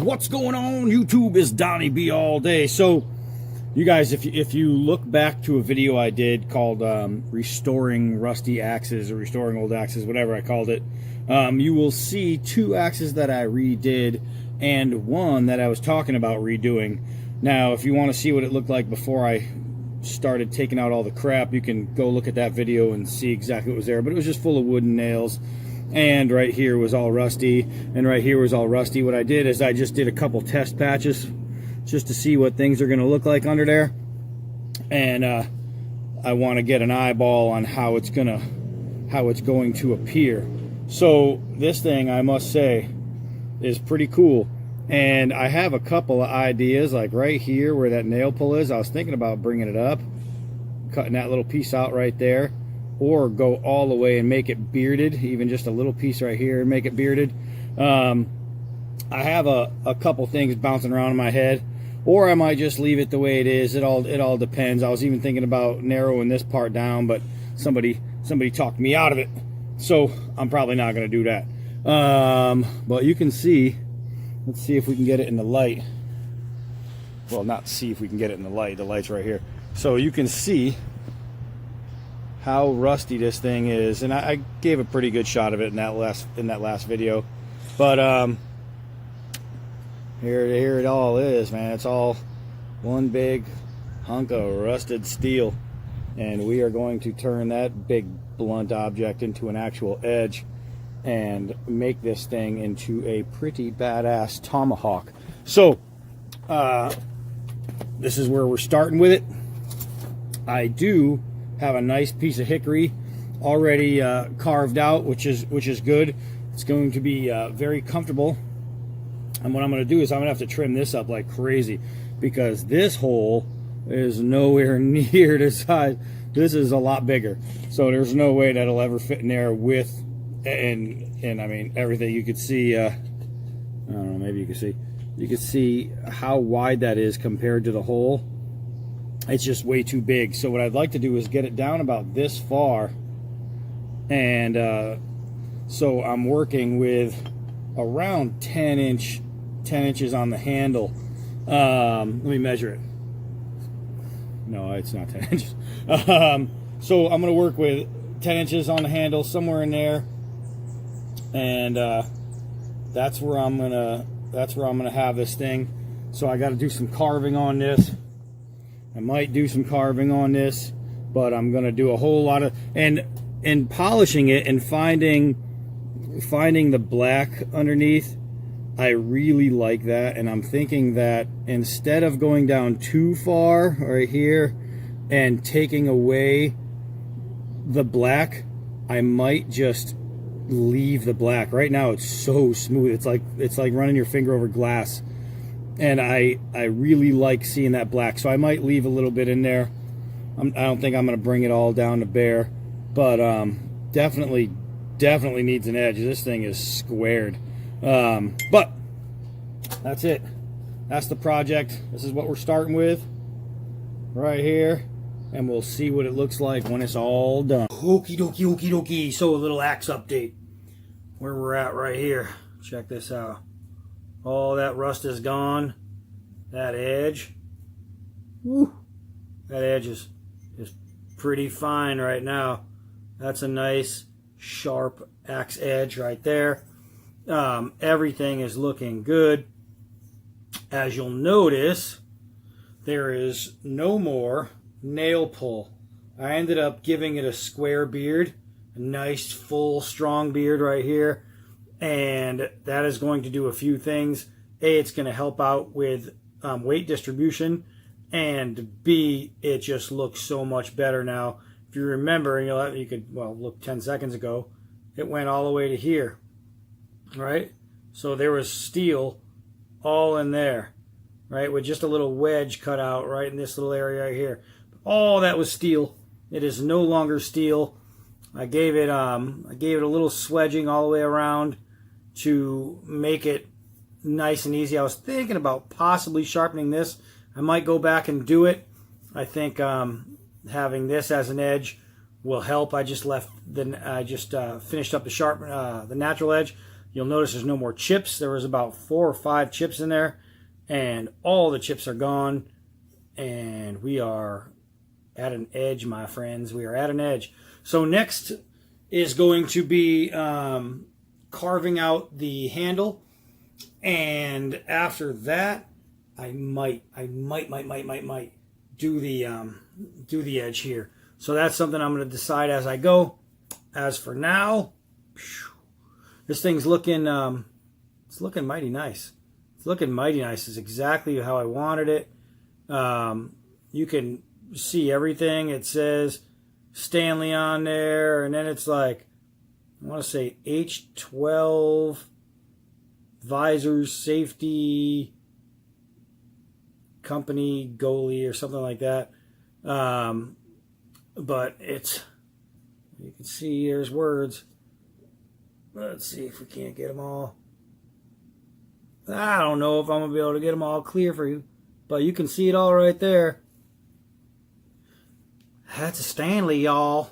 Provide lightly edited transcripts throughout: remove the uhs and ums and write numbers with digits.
What's going on YouTube? Is Donnie B all day. So you guys, if you look back to a video I did called restoring rusty axes or restoring old axes, whatever I called it, you will see two axes that I redid and one that I was talking about redoing. Now if you want to see what it looked like before I started taking out all the crap, you can go look at that video and see exactly what was there. But it was just full of wooden nails, and right here was all rusty, and right here was all rusty. What I did is I just did a couple test patches just to see what things are going to look like under there, and I want to get an eyeball on how it's going to appear. So this thing, I must say, is pretty cool. And I have a couple of ideas, like right here where that nail pull is. I was thinking about bringing it up, cutting that little piece out right there, or go all the way and make it bearded, even just a little piece right here and make it bearded. I have a couple things bouncing around in my head, or I might just leave it the way it is. It all depends. I was even thinking about narrowing this part down, but somebody talked me out of it, so I'm probably not going to do that. But you can see, let's see if we can get it in the light. Well, not see if we can get it in the light. The light's right here, so you can see how rusty this thing is, and I gave a pretty good shot of it in that last video. But here it all is, man. It's all one big hunk of rusted steel, and we are going to turn that big blunt object into an actual edge and make this thing into a pretty badass tomahawk. So this is where we're starting with it. I do have a nice piece of hickory already carved out, which is good. It's going to be very comfortable. And what I'm going to do is I'm going to have to trim this up like crazy, because this hole is nowhere near the size. This is a lot bigger, so there's no way that'll ever fit in there with and I mean everything. You could see I don't know, maybe you could see how wide that is compared to the hole. It's just way too big. So what I'd like to do is get it down about this far, and so I'm working with around 10 inches on the handle. Let me measure it. No, it's not 10 inches. So I'm going to work with 10 inches on the handle, somewhere in there, and that's where I'm gonna have this thing. So I got to do some carving on this. I might do some carving on this, but I'm gonna do a whole lot of and polishing it and finding the black underneath. I really like that, and I'm thinking that instead of going down too far right here and taking away the black, I might just leave the black. Right now it's so smooth. It's like running your finger over glass, and I really like seeing that black. So I might leave a little bit in there. I don't think I'm going to bring it all down to bare, but definitely needs an edge. This thing is squared. But that's it. That's the project. This is what we're starting with right here, and we'll see what it looks like when it's all done. Okie dokie, okie dokie. So a little axe update. Where we're at right here. Check this out. All that rust is gone. That edge. Woo, that edge is pretty fine right now. That's a nice sharp axe edge right there. Everything is looking good. As you'll notice, there is no more nail pull. I ended up giving it a square beard, a nice full strong beard right here, and that is going to do a few things. A, it's going to help out with weight distribution, and B, it just looks so much better now. If you remember, you could look 10 seconds ago, it went all the way to here, right? So there was steel all in there, right, with just a little wedge cut out right in this little area right here. All that was steel. It is no longer steel. I gave it a little swedging all the way around to make it nice and easy. I was thinking about possibly sharpening this. I might go back and do it. I think having this as an edge will help. I just finished up the natural edge. You'll notice there's no more chips. There was about 4 or 5 chips in there, and all the chips are gone. And we are at an edge, my friends. We are at an edge. So next is going to be carving out the handle. And after that, I might do the edge here. So that's something I'm going to decide as I go. As for now, this thing's looking it's looking mighty nice. It's looking mighty nice. It's exactly how I wanted it. You can see everything. It says Stanley on there, and then it's like, I want to say H12 visors safety company goalie or something like that. But it's, you can see there's words. Let's see if we can't get them all. I don't know if I'm going to be able to get them all clear for you, but you can see it all right there. That's a Stanley, y'all.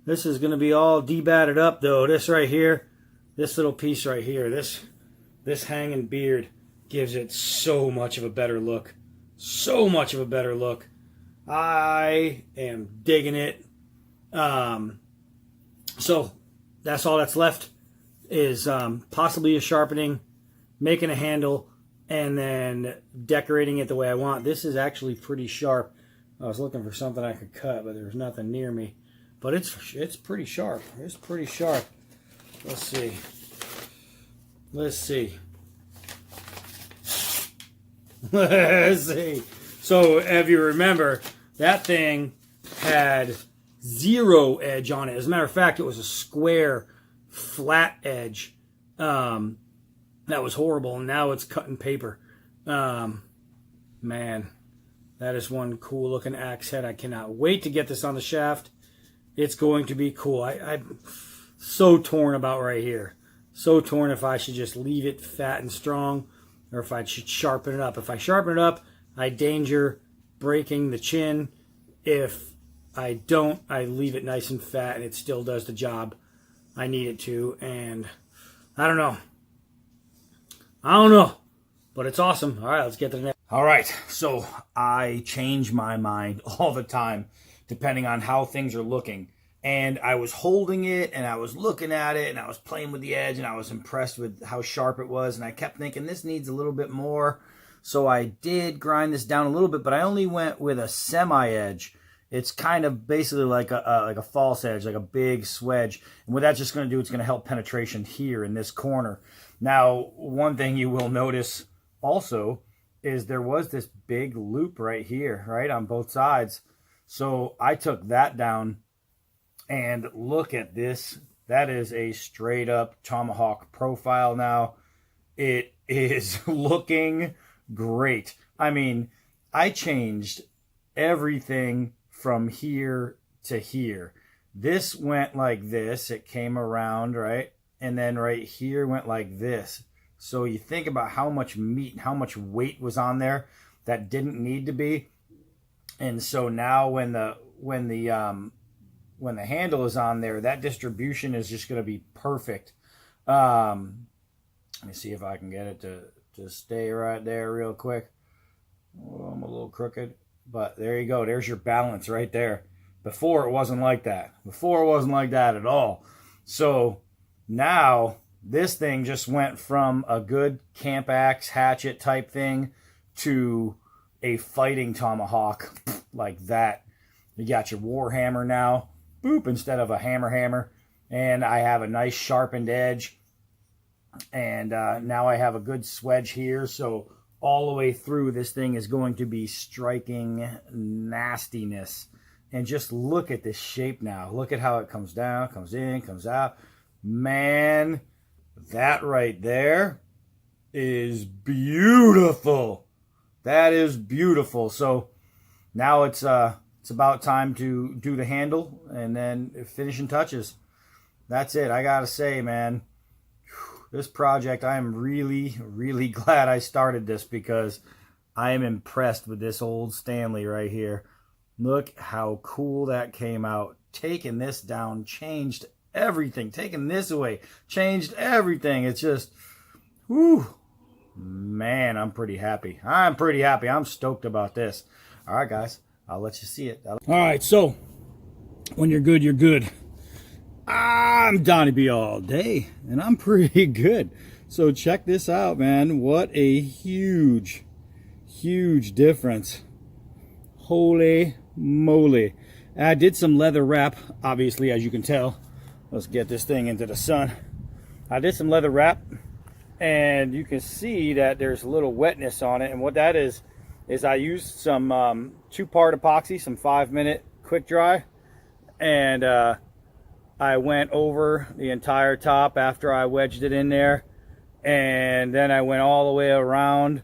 This is going to be all debatted up, though. This right here, this little piece right here, this hanging beard gives it so much of a better look. So much of a better look. I am digging it. So that's all that's left is possibly a sharpening, making a handle, and then decorating it the way I want. This is actually pretty sharp. I was looking for something I could cut, but there's nothing near me. But it's pretty sharp. It's pretty sharp. Let's see. Let's see. Let's see. So if you remember, that thing had 0 edge on it. As a matter of fact, it was a square, flat edge. That was horrible, and now it's cutting paper. Man, that is one cool looking axe head. I cannot wait to get this on the shaft. It's going to be cool. I'm so torn about right here. So torn if I should just leave it fat and strong or if I should sharpen it up. If I sharpen it up, I danger breaking the chin. If I don't, I leave it nice and fat and it still does the job I need it to. And I don't know. I don't know. But it's awesome. All right, let's get to the next. All right, so I change my mind all the time depending on how things are looking. And I was holding it, and I was looking at it, and I was playing with the edge, and I was impressed with how sharp it was. And I kept thinking, this needs a little bit more. So I did grind this down a little bit, but I only went with a semi-edge. It's kind of basically like a false edge, like a big swedge. And what that's just going to do, it's going to help penetration here in this corner. Now, one thing you will notice also is there was this big loop right here, right, on both sides. So I took that down, and look at this. That is a straight up Tomahawk profile now. It is looking great. I mean, I changed everything from here to here. This went like this. It came around, right? And then right here went like this. So you think about how much meat and how much weight was on there that didn't need to be. And so now when the handle is on there, that distribution is just going to be perfect. Let me see if I can get it to stay right there real quick. Oh, I'm a little crooked, but there you go. There's your balance right there. Before it wasn't like that. Before it wasn't like that at all. So now this thing just went from a good camp axe hatchet type thing to a fighting tomahawk like that. You got your war hammer now, boop, instead of a hammer. And I have a nice sharpened edge. And now I have a good swedge here. So all the way through, this thing is going to be striking nastiness. And just look at this shape now. Look at how it comes down, comes in, comes out. Man, that right there is beautiful. That is beautiful. So now it's about time to do the handle and then finishing touches. That's it. I gotta say, man, this project, I am really, really glad I started this because I am impressed with this old Stanley right here. Look how cool that came out. Taking this down changed everything. Taking this away changed everything. It's just, whew, man, I'm pretty happy. I'm stoked about this. All right, guys, I'll let you see it. All right, so when you're good, you're good. I'm Donnie B all day, and I'm pretty good. So check this out, man. What a huge, huge difference. Holy moly. I did some leather wrap, obviously, as you can tell. Let's get this thing into the sun. I did some leather wrap, and you can see that there's a little wetness on it. And what that is I used some 2-part epoxy, some 5-minute quick dry, and I went over the entire top after I wedged it in there, and then I went all the way around,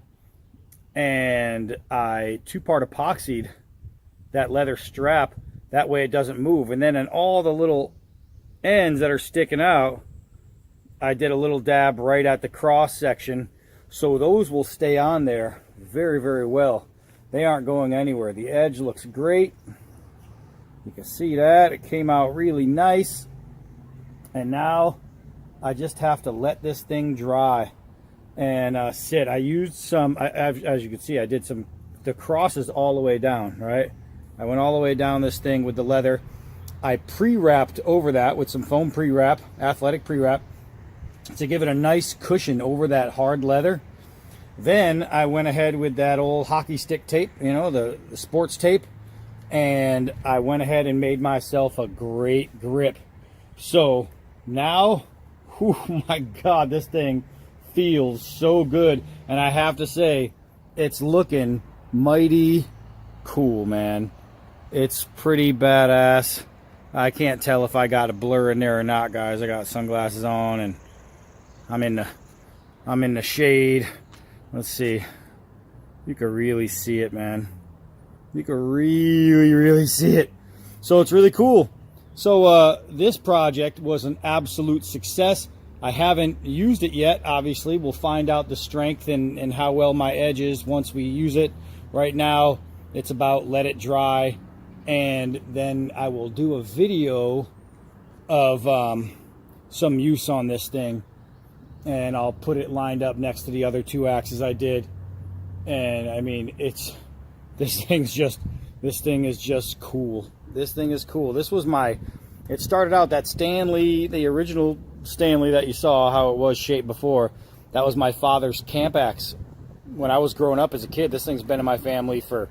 and I 2-part epoxied that leather strap. That way it doesn't move. And then in all the little ends that are sticking out, I did a little dab right at the cross section, so those will stay on there very, very well. They aren't going anywhere. The edge looks great. You can see that. It came out really nice. And now I just have to let this thing dry and sit. I used some, as you can see, I did some, the crosses all the way down, right? I went all the way down this thing with the leather. I pre-wrapped over that with some foam pre-wrap, athletic pre-wrap, to give it a nice cushion over that hard leather. Then I went ahead with that old hockey stick tape, you know, the sports tape, and I went ahead and made myself a great grip. So now, oh my God, this thing feels so good. And I have to say, it's looking mighty cool, man. It's pretty badass. I can't tell if I got a blur in there or not, guys. I got sunglasses on and I'm in the shade. Let's see. You can really see it, man. You can really, really see it. So it's really cool. So this project was an absolute success. I haven't used it yet, obviously. We'll find out the strength and how well my edge is once we use it. Right now, it's about let it dry, and then I will do a video of some use on this thing, and I'll put it lined up next to the other 2 axes I did. And I mean, this thing is just cool. This thing is cool. This was it started out that Stanley, the original Stanley that you saw how it was shaped before. That was my father's camp axe. When I was growing up as a kid, this thing's been in my family for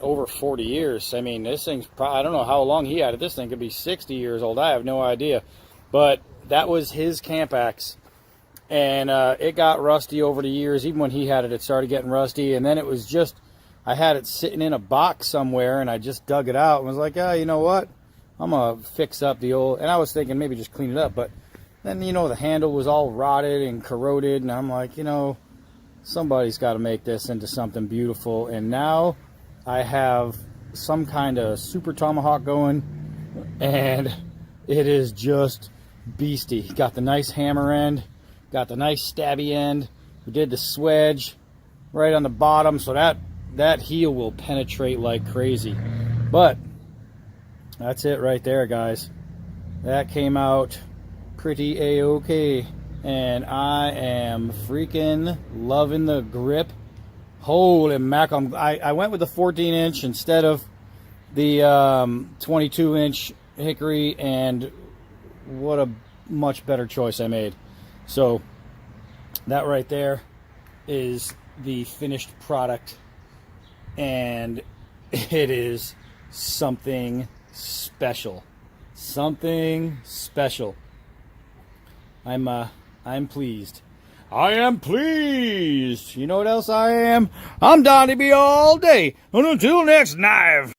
over 40 years. I mean, this thing's probably, I don't know how long he had it. This thing could be 60 years old. I have no idea. But that was his camp axe. And it got rusty over the years. Even when he had it, it started getting rusty. And then it was just, I had it sitting in a box somewhere, and I just dug it out and was like, you know what? I'm going to fix up the old, and I was thinking maybe just clean it up. But then, you know, the handle was all rotted and corroded. And I'm like, you know, somebody's got to make this into something beautiful. And now I have some kind of super tomahawk going, and it is just beastie. Got the nice hammer end, got the nice stabby end. We did the swedge right on the bottom, so that heel will penetrate like crazy. But that's it right there, guys. That came out pretty a-okay, and I am freaking loving the grip. Holy mackerel. I went with the 14-inch instead of the 22-inch hickory, and what a much better choice I made. So that right there is the finished product, and it is something special. Something special. I'm pleased. I am pleased. You know what else I am? I'm Donnie B all day. And until next knife.